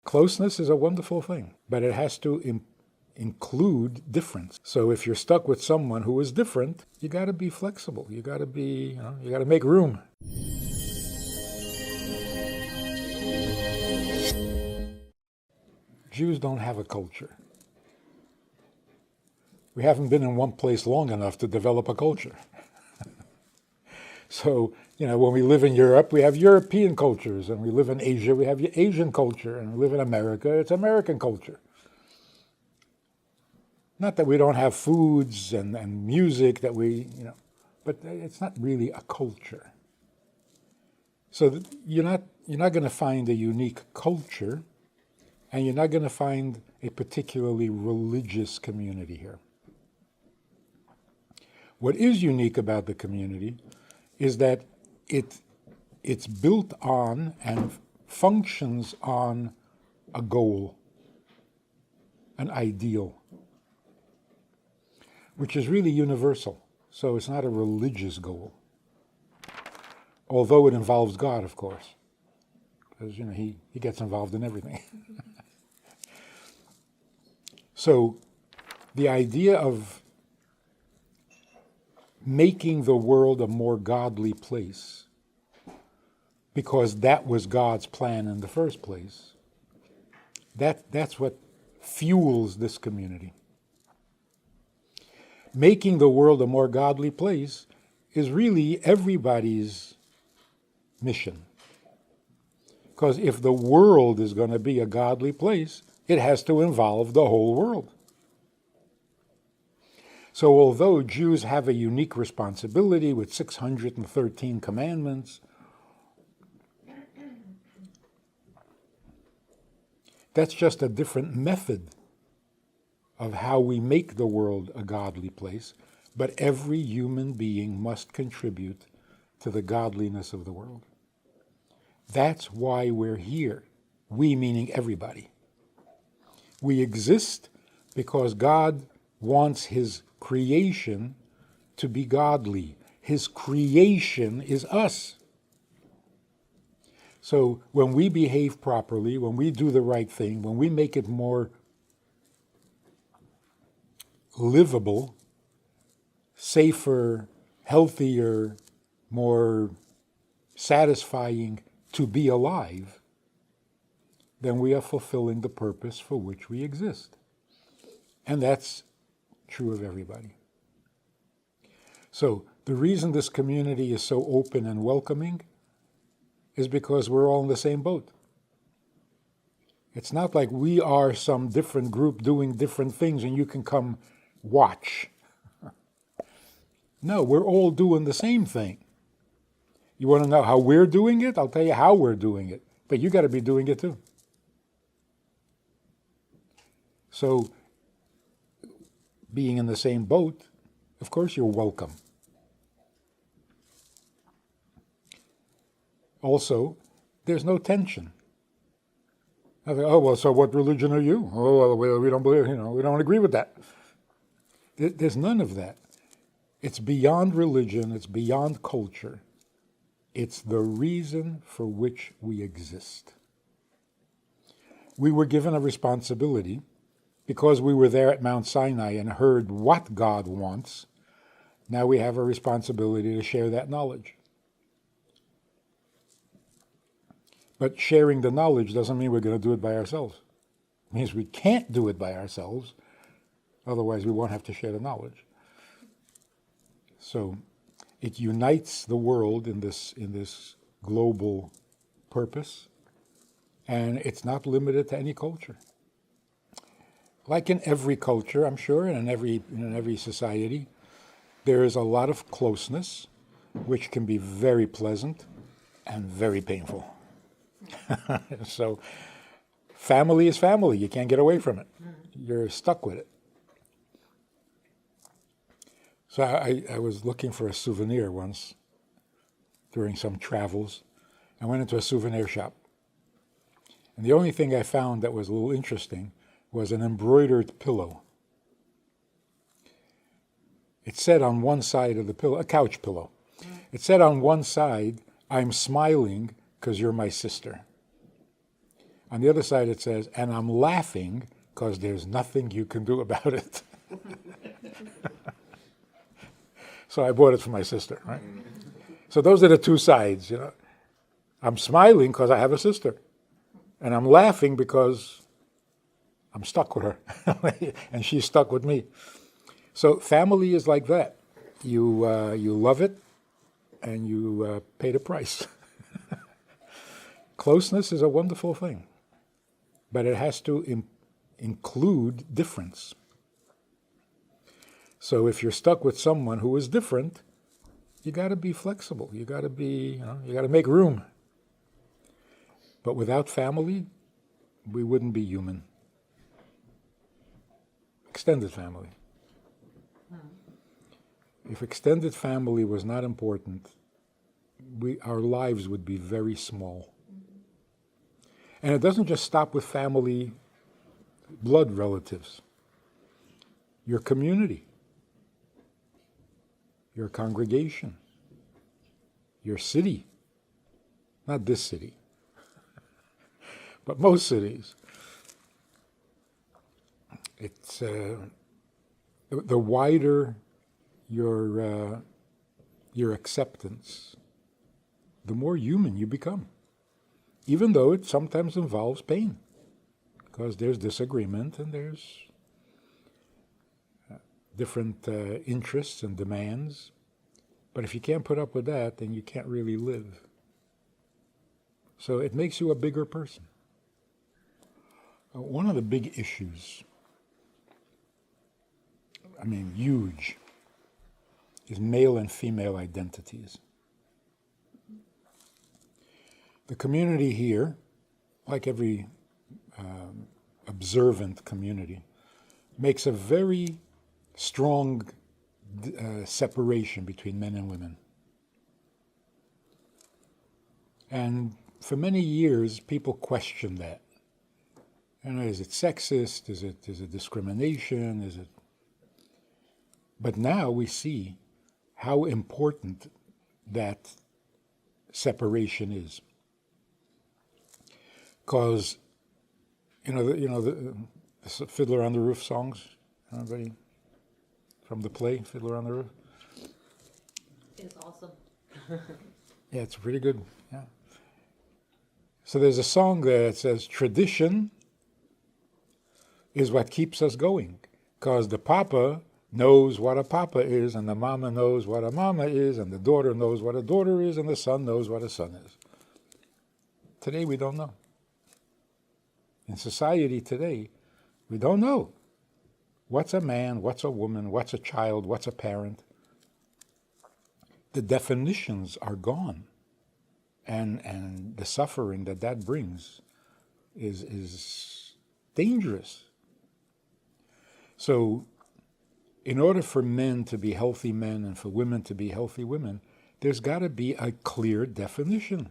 Closeness is a wonderful thing, but it has to include difference. So if you're stuck with someone who is different, you got to be flexible. You got to be, you got to make room. Jews don't have a culture. We haven't been in one place long enough to develop a culture. So, when we live in Europe, we have European cultures, and we live in Asia, we have Asian culture, and we live in America, it's American culture. Not that we don't have foods and music that but it's not really a culture. So you're not going to find a unique culture, and you're not going to find a particularly religious community here. What is unique about the community is that it's built on and functions on a goal, an ideal, which is really universal. So it's not a religious goal, although it involves God, of course, because he gets involved in everything. So the idea of making the world a more godly place, because that was God's plan in the first place, that's what fuels this community. Making the world a more godly place is really everybody's mission. Because if the world is going to be a godly place, it has to involve the whole world. So although Jews have a unique responsibility with 613 commandments, that's just a different method of how we make the world a godly place, but every human being must contribute to the godliness of the world. That's why we're here, we meaning everybody. We exist because God wants his creation to be godly. His creation is us. So when we behave properly, when we do the right thing, when we make it more livable, safer, healthier, more satisfying to be alive, then we are fulfilling the purpose for which we exist. And that's true of everybody. So the reason this community is so open and welcoming is because we're all in the same boat. It's not like we are some different group doing different things and you can come watch. No, we're all doing the same thing. You want to know how we're doing it? I'll tell you how we're doing it. But you got to be doing it too. So, being in the same boat, of course you're welcome. Also, there's no tension. I think, oh, well, so what religion are you? Oh, well, we don't believe, we don't agree with that. There's none of that. It's beyond religion, it's beyond culture. It's the reason for which we exist. We were given a responsibility because we were there at Mount Sinai and heard what God wants. Now we have a responsibility to share that knowledge. But sharing the knowledge doesn't mean we're going to do it by ourselves. It means we can't do it by ourselves, otherwise we won't have to share the knowledge. So it unites the world in this global purpose, and it's not limited to any culture. Like in every culture, I'm sure, and in every society, there is a lot of closeness, which can be very pleasant and very painful. So family is family. You can't get away from it. You're stuck with it. So I was looking for a souvenir once during some travels. I went into a souvenir shop. And the only thing I found that was a little interesting was an embroidered pillow. It said on one side of the pillow, a couch pillow. It said on one side, "I'm smiling because you're my sister." On the other side it says, and I'm laughing because there's nothing you can do about it. So I bought it for my sister, right? So those are the two sides, you know. I'm smiling because I have a sister. And I'm laughing because I'm stuck with her. And she's stuck with me. So family is like that. You love it and you pay the price. Closeness is a wonderful thing. But it has to include difference. So if you're stuck with someone who is different, you got to be flexible. You got to be, you got to make room. But without family, we wouldn't be human. Extended family. If extended family was not important, our lives would be very small. And it doesn't just stop with family, blood relatives. Your community, your congregation, your city, not this city, but most cities. It's the wider your acceptance, the more human you become, even though it sometimes involves pain, because there's disagreement and there's different interests and demands. But if you can't put up with that, then you can't really live. So it makes you a bigger person. One of the big issues, I mean huge, is male and female identities. The community here, like every observant community, makes a very strong separation between men and women. And for many years, people questioned that. Is it sexist? Is it discrimination? Is it? But now we see how important that separation is. Because, the Fiddler on the Roof songs, everybody from the play, Fiddler on the Roof? It's awesome. Yeah, it's pretty good, yeah. So there's a song there that says, tradition is what keeps us going, because the papa knows what a papa is, and the mama knows what a mama is, and the daughter knows what a daughter is, and the son knows what a son is. Today we don't know. In society today, we don't know. What's a man, what's a woman, what's a child, what's a parent? The definitions are gone. And the suffering that brings is dangerous. So in order for men to be healthy men and for women to be healthy women, there's got to be a clear definition.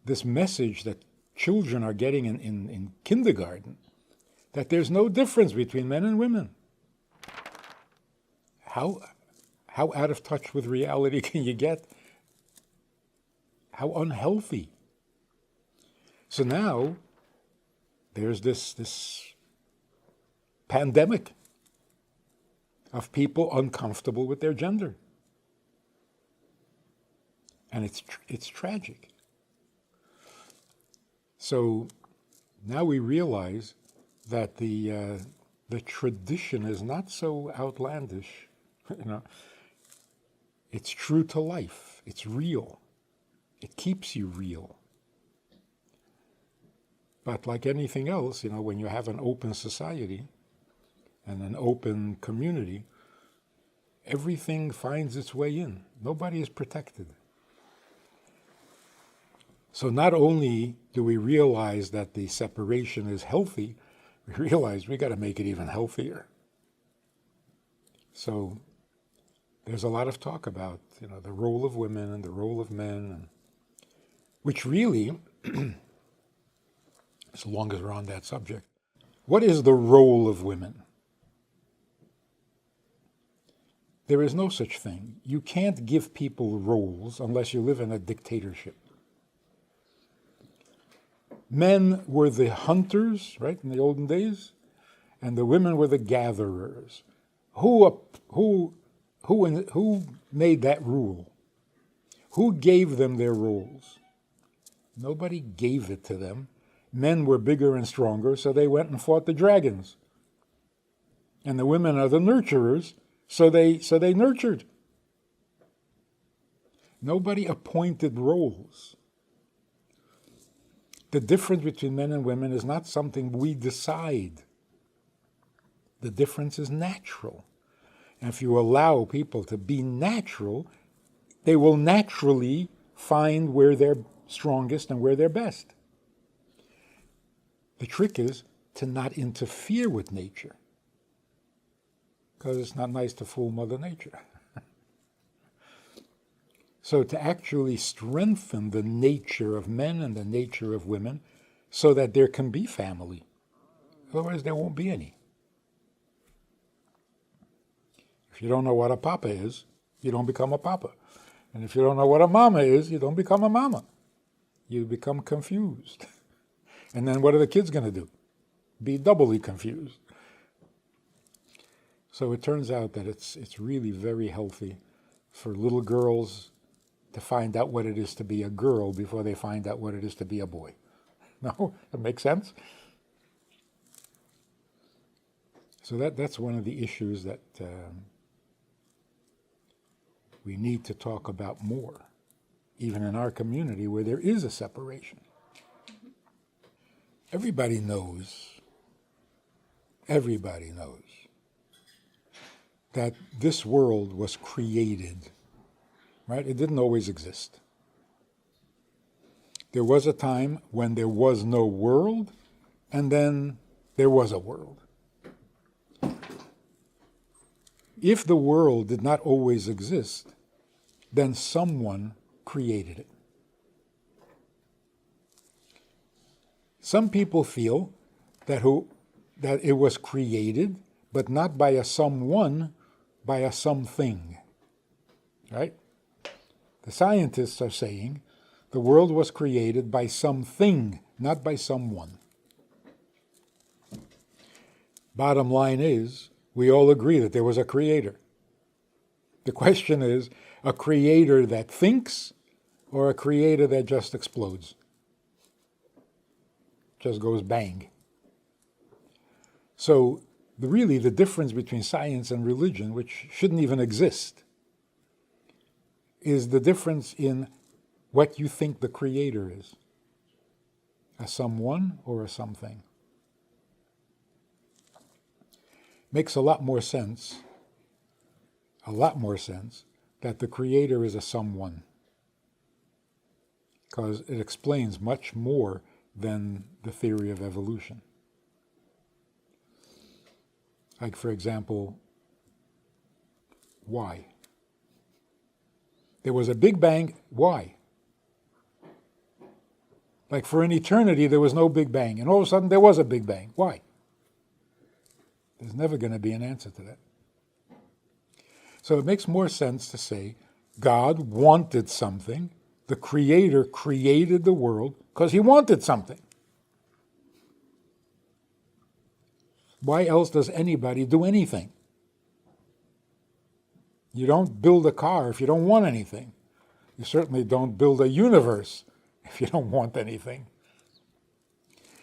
This message that children are getting in kindergarten, that there's no difference between men and women. How out of touch with reality can you get? How unhealthy. So now there's this pandemic of people uncomfortable with their gender. And it's tragic. So now we realize that the tradition is not so outlandish. It's true to life. It's real. It keeps you real. But like anything else, when you have an open society and an open community, everything finds its way in. Nobody is protected. So not only do we realize that the separation is healthy, we realize we got to make it even healthier. So there's a lot of talk about, the role of women and the role of men, which really, as long as we're on that subject, what is the role of women? There is no such thing. You can't give people roles unless you live in a dictatorship. Men were the hunters, right, in the olden days, and the women were the gatherers. Who made that rule? Who gave them their roles? Nobody gave it to them. Men were bigger and stronger, so they went and fought the dragons. And the women are the nurturers, so they nurtured. Nobody appointed roles. The difference between men and women is not something we decide. The difference is natural. And if you allow people to be natural, they will naturally find where they're strongest and where they're best. The trick is to not interfere with nature, because it's not nice to fool Mother Nature. So to actually strengthen the nature of men and the nature of women so that there can be family. Otherwise there won't be any. If you don't know what a papa is, you don't become a papa. And if you don't know what a mama is, you don't become a mama. You become confused. And then what are the kids going to do? Be doubly confused. So it turns out that it's really very healthy for little girls to find out what it is to be a girl before they find out what it is to be a boy. No? That makes sense? So that's one of the issues that we need to talk about more, even in our community where there is a separation. Everybody knows that this world was created, right? It didn't always exist. There was a time when there was no world, and then there was a world. If the world did not always exist, then someone created it. Some people feel that it was created, but not by a someone, by a something. Right? The scientists are saying the world was created by something, not by someone. Bottom line is, we all agree that there was a creator. The question is, a creator that thinks or a creator that just explodes? Just goes bang. So really the difference between science and religion, which shouldn't even exist, is the difference in what you think the creator is. A someone or a something. Makes a lot more sense that the creator is a someone, because it explains much more than the theory of evolution. Like, for example, why? There was a Big Bang, why? Like for an eternity there was no Big Bang, and all of a sudden there was a Big Bang. Why? There's never going to be an answer to that. So it makes more sense to say God wanted something, the Creator created the world because he wanted something. Why else does anybody do anything? You don't build a car if you don't want anything. You certainly don't build a universe if you don't want anything.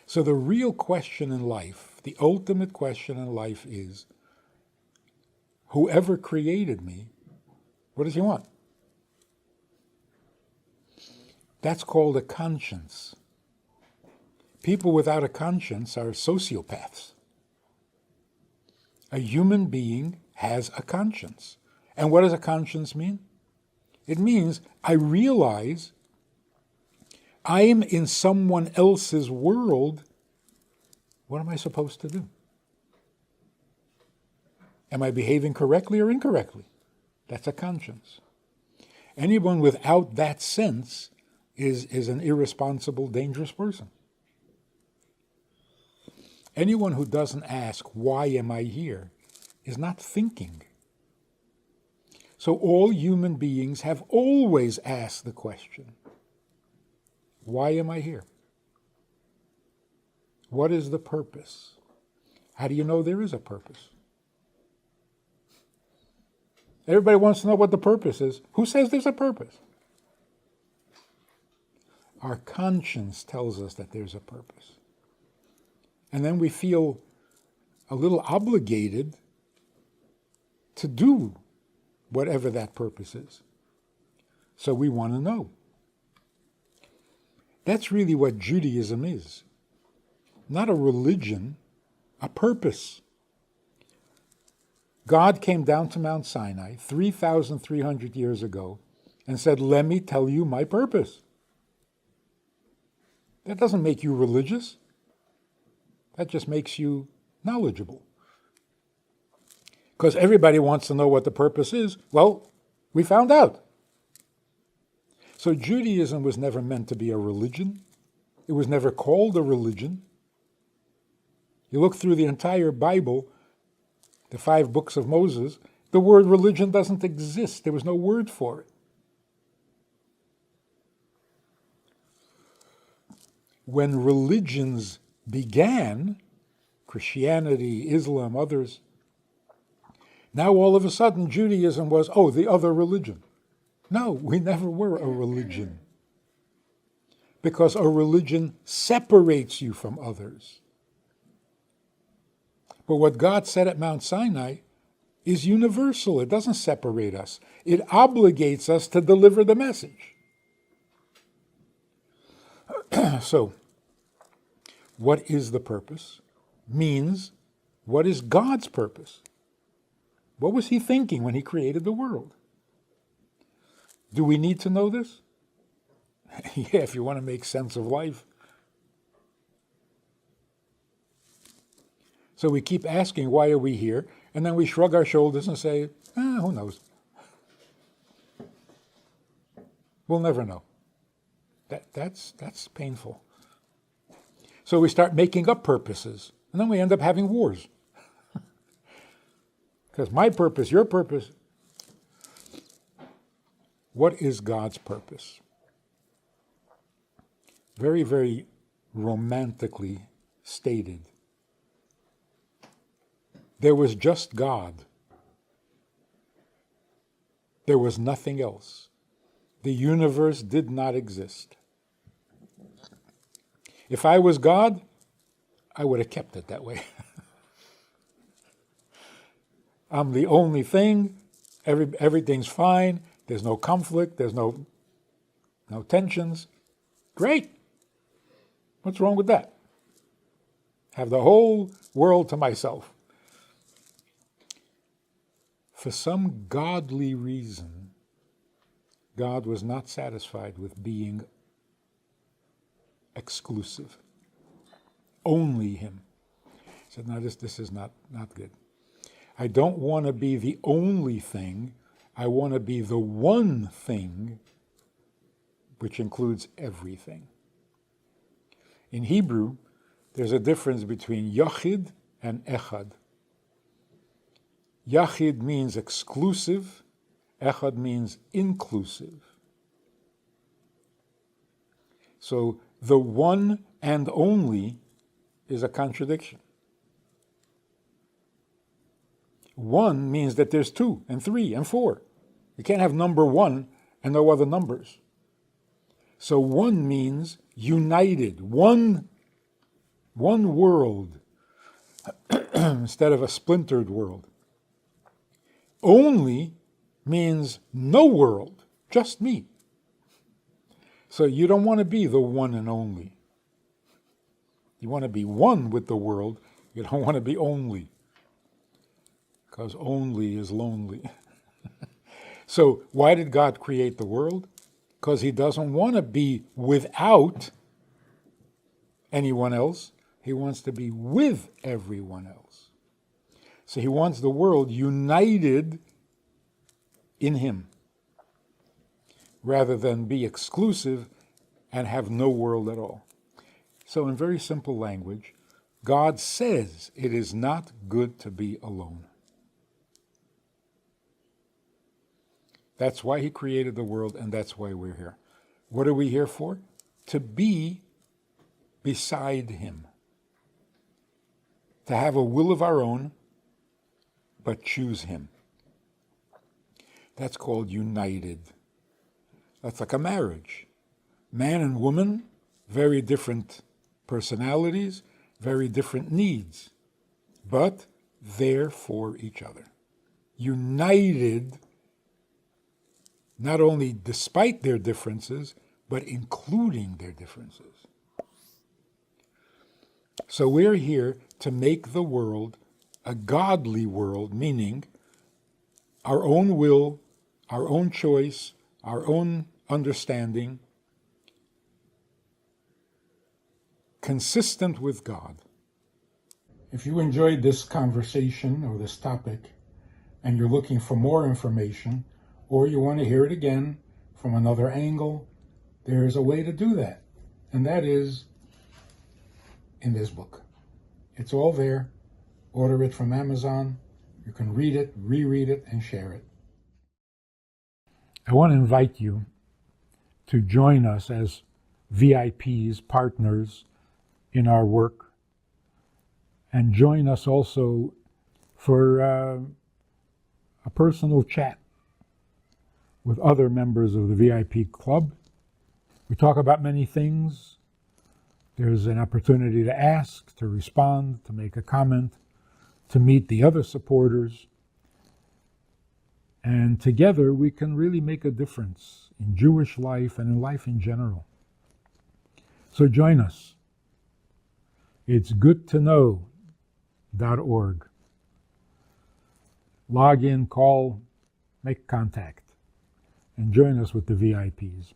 So the real question in life, the ultimate question in life is, whoever created me, what does he want? That's called a conscience. People without a conscience are sociopaths. A human being has a conscience. And what does a conscience mean? It means I realize I am in someone else's world. What am I supposed to do? Am I behaving correctly or incorrectly? That's a conscience. Anyone without that sense is an irresponsible, dangerous person. Anyone who doesn't ask, why am I here, is not thinking. So all human beings have always asked the question, why am I here? What is the purpose? How do you know there is a purpose? Everybody wants to know what the purpose is. Who says there's a purpose? Our conscience tells us that there's a purpose. And then we feel a little obligated to do whatever that purpose is. So we want to know. That's really what Judaism is. Not a religion, a purpose. God came down to Mount Sinai 3,300 years ago and said, let me tell you my purpose. That doesn't make you religious. That just makes you knowledgeable. Because everybody wants to know what the purpose is. Well, we found out. So Judaism was never meant to be a religion. It was never called a religion. You look through the entire Bible, the 5 books of Moses, the word religion doesn't exist. There was no word for it. When religions began, Christianity, Islam, others, now all of a sudden Judaism was, the other religion. No, we never were a religion. Because a religion separates you from others. But what God said at Mount Sinai is universal. It doesn't separate us. It obligates us to deliver the message. So, what is the purpose? Means, what is God's purpose? What was he thinking when he created the world? Do we need to know this? Yeah, if you want to make sense of life. So we keep asking, why are we here? And then we shrug our shoulders and say, who knows? We'll never know. That's painful. So we start making up purposes, and then we end up having wars. Because my purpose, your purpose. What is God's purpose? Very, very romantically stated. There was just God. There was nothing else. The universe did not exist. If I was God, I would have kept it that way. I'm the only thing. Everything's fine. There's no conflict. There's no tensions. Great. What's wrong with that? Have the whole world to myself. For some godly reason, God was not satisfied with being exclusive. Only him. He said, no, this is not good. I don't want to be the only thing. I want to be the one thing, which includes everything. In Hebrew, there's a difference between Yachid and Echad. Yachid means exclusive, Echad means inclusive. So the one and only is a contradiction. One means that there's 2 and 3 and 4. You can't have number 1 and no other numbers. So one means united, one world instead of a splintered world. Only means no world, just me. So you don't want to be the one and only. You want to be one with the world. You don't want to be only. Because only is lonely. So why did God create the world? Because he doesn't want to be without anyone else. He wants to be with everyone else. So he wants the world united in him, rather than be exclusive and have no world at all. So in very simple language, God says it is not good to be alone. That's why he created the world, and that's why we're here. What are we here for? To be beside him. to have a will of our own, but choose him. That's called united. That's like a marriage. Man and woman, very different personalities, very different needs, but there for each other. United, not only despite their differences, but including their differences. So we're here to make the world a godly world, meaning our own will, our own choice, our own understanding, consistent with God. If you enjoyed this conversation or this topic, and you're looking for more information, or you want to hear it again from another angle, there's a way to do that. And that is in this book. It's all there. Order it from Amazon. You can read it, reread it, and share it. I want to invite you to join us as VIPs, partners in our work, and join us also for a personal chat with other members of the VIP club. We talk about many things. There's an opportunity to ask, to respond, to make a comment, to meet the other supporters. And together we can really make a difference in Jewish life and in life in general. So join us. It's goodtoknow.org. Log in, call, make contact, and join us with the VIPs.